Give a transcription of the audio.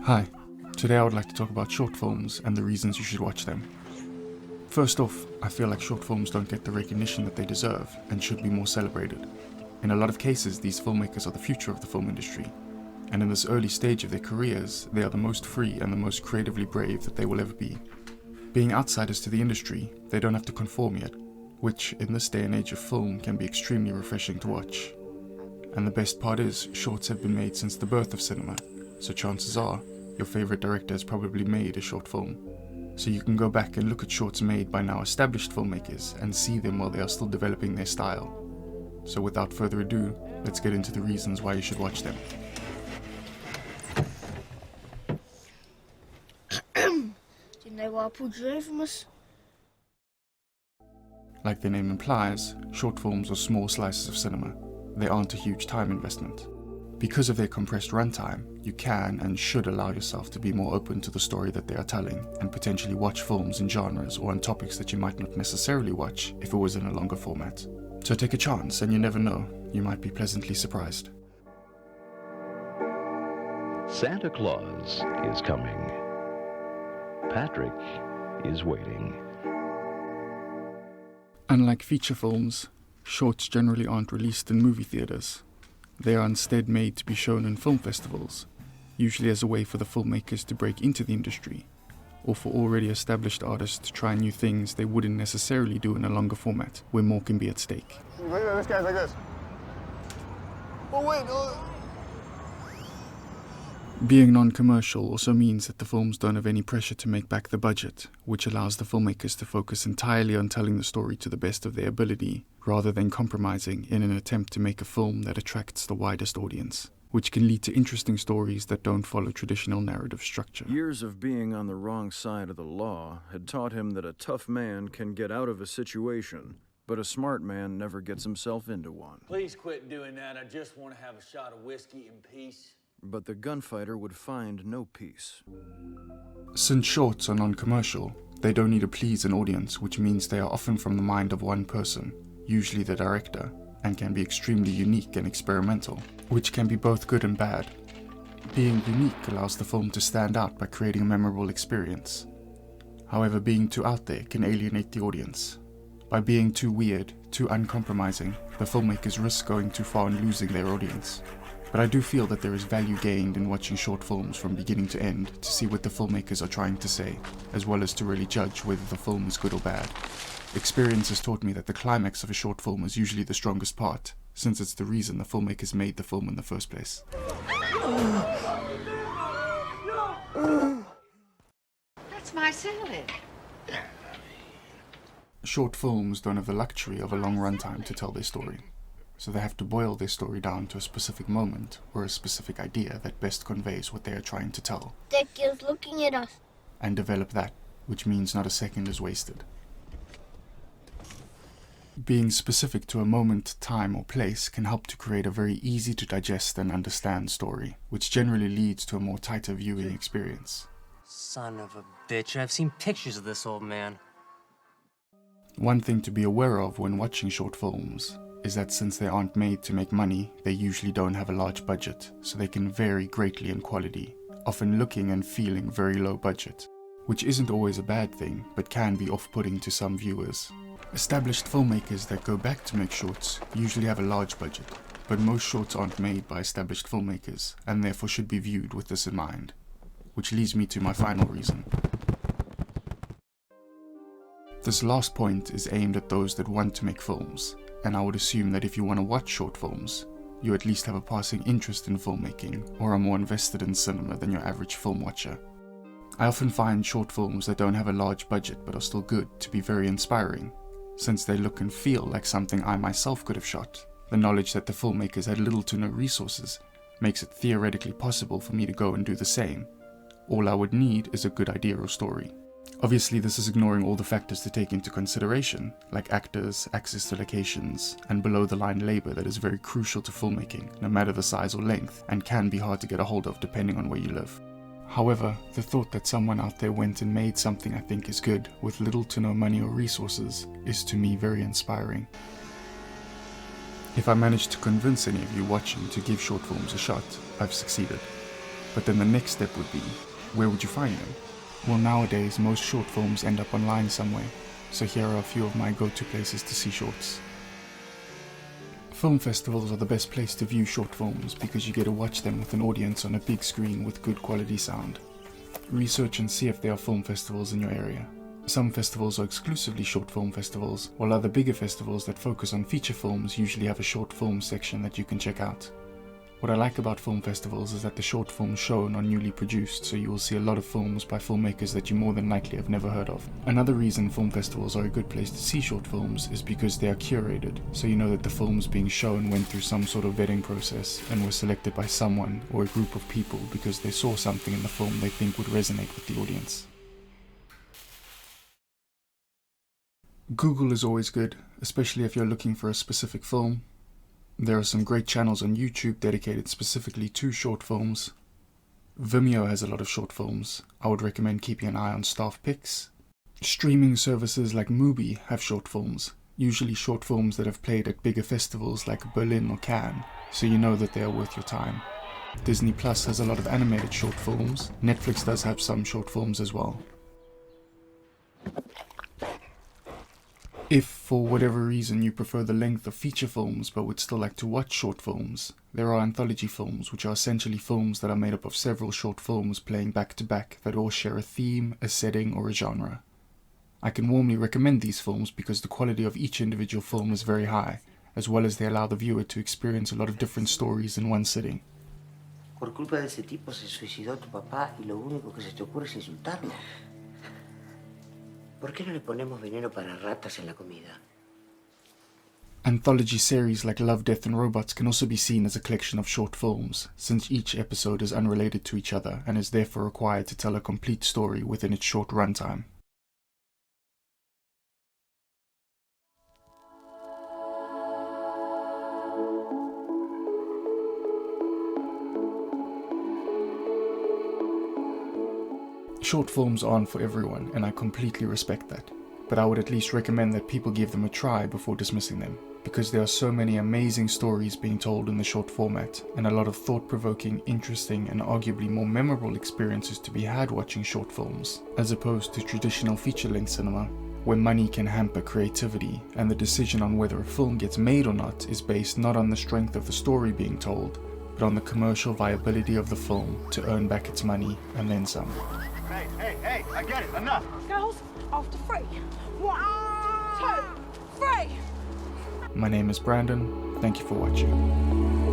Hi, today I would like to talk about short films and the reasons you should watch them. First off, I feel like short films don't get the recognition that they deserve and should be more celebrated. In a lot of cases, these filmmakers are the future of the film industry, and in this early stage of their careers, they are the most free and the most creatively brave that they will ever be. Being outsiders to the industry, they don't have to conform yet, which in this day and age of film can be extremely refreshing to watch. And the best part is, shorts have been made since the birth of cinema, so chances are, your favorite director has probably made a short film. So you can go back and look at shorts made by now established filmmakers and see them while they are still developing their style. So without further ado, let's get into the reasons why you should watch them. Do you know why I pulled you over from us? Like their name implies, short films are small slices of cinema. They aren't a huge time investment. Because of their compressed runtime, you can and should allow yourself to be more open to the story that they are telling and potentially watch films in genres or on topics that you might not necessarily watch if it was in a longer format. So take a chance, and you never know, you might be pleasantly surprised. Santa Claus is coming. Patrick is waiting. Unlike feature films, shorts generally aren't released in movie theaters. They are instead made to be shown in film festivals, usually as a way for the filmmakers to break into the industry, or for already established artists to try new things they wouldn't necessarily do in a longer format, where more can be at stake. Look at this guy's like this. Oh wait, Being non-commercial also means that the films don't have any pressure to make back the budget, which allows the filmmakers to focus entirely on telling the story to the best of their ability, rather than compromising in an attempt to make a film that attracts the widest audience, which can lead to interesting stories that don't follow traditional narrative structure. Years of being on the wrong side of the law had taught him that a tough man can get out of a situation, but a smart man never gets himself into one. Please quit doing that. I just want to have a shot of whiskey in peace. But the gunfighter would find no peace. Since shorts are non-commercial, they don't need to please an audience, which means they are often from the mind of one person, usually the director, and can be extremely unique and experimental, which can be both good and bad. Being unique allows the film to stand out by creating a memorable experience. However, being too out there can alienate the audience. By being too weird, too uncompromising, the filmmakers risk going too far and losing their audience. But I do feel that there is value gained in watching short films from beginning to end to see what the filmmakers are trying to say, as well as to really judge whether the film is good or bad. Experience has taught me that the climax of a short film is usually the strongest part, since it's the reason the filmmakers made the film in the first place. That's my salad. Short films don't have the luxury of a long runtime to tell their story, so they have to boil their story down to a specific moment or a specific idea that best conveys what they are trying to tell, Dick is looking at us. and develop that, which means not a second is wasted. Being specific to a moment, time, or place can help to create a very easy to digest and understand story, which generally leads to a more tighter viewing experience. Son of a bitch, I've seen pictures of this old man. One thing to be aware of when watching short films is that since they aren't made to make money, they usually don't have a large budget, so they can vary greatly in quality, often looking and feeling very low budget, which isn't always a bad thing, but can be off-putting to some viewers. Established filmmakers that go back to make shorts usually have a large budget, but most shorts aren't made by established filmmakers, and therefore should be viewed with this in mind. Which leads me to my final reason. This last point is aimed at those that want to make films, and I would assume that if you want to watch short films, you at least have a passing interest in filmmaking or are more invested in cinema than your average film watcher. I often find short films that don't have a large budget but are still good to be very inspiring, since they look and feel like something I myself could have shot. The knowledge that the filmmakers had little to no resources makes it theoretically possible for me to go and do the same. All I would need is a good idea or story. Obviously, this is ignoring all the factors to take into consideration, like actors, access to locations, and below-the-line labor that is very crucial to filmmaking, no matter the size or length, and can be hard to get a hold of depending on where you live. However, the thought that someone out there went and made something I think is good, with little to no money or resources, is to me very inspiring. If I manage to convince any of you watching to give short films a shot, I've succeeded. But then the next step would be, where would you find them? Well, nowadays most short films end up online somewhere, so here are a few of my go-to places to see shorts. Film festivals are the best place to view short films because you get to watch them with an audience on a big screen with good quality sound. Research and see if there are film festivals in your area. Some festivals are exclusively short film festivals, while other bigger festivals that focus on feature films usually have a short film section that you can check out. What I like about film festivals is that the short films shown are newly produced, so you will see a lot of films by filmmakers that you more than likely have never heard of. Another reason film festivals are a good place to see short films is because they are curated, so you know that the films being shown went through some sort of vetting process and were selected by someone or a group of people because they saw something in the film they think would resonate with the audience. Google is always good, especially if you're looking for a specific film. There are some great channels on YouTube dedicated specifically to short films. Vimeo has a lot of short films. I would recommend keeping an eye on staff picks. Streaming services like NoMBe have short films, usually short films that have played at bigger festivals like Berlin or Cannes, so you know that they are worth your time. Disney Plus has a lot of animated short films. Netflix does have some short films as well. If, for whatever reason, you prefer the length of feature films but would still like to watch short films, there are anthology films, which are essentially films that are made up of several short films playing back to back that all share a theme, a setting, or a genre. I can warmly recommend these films because the quality of each individual film is very high, as well as they allow the viewer to experience a lot of different stories in one sitting. Por culpa de ese tipo se suicidó tu papá y lo único que se te ocurre es insultarlo. ¿Por qué no le ponemos veneno para ratas en la comida? Anthology series like Love, Death and Robots can also be seen as a collection of short films, since each episode is unrelated to each other and is therefore required to tell a complete story within its short runtime. Short films aren't for everyone, and I completely respect that, but I would at least recommend that people give them a try before dismissing them, because there are so many amazing stories being told in the short format, and a lot of thought-provoking, interesting, and arguably more memorable experiences to be had watching short films, as opposed to traditional feature-length cinema, where money can hamper creativity, and the decision on whether a film gets made or not is based not on the strength of the story being told, but on the commercial viability of the film to earn back its money and then some. Hey, I get it, enough! Girls, after 3. 1, 2, 3! My name is Brandon, thank you for watching.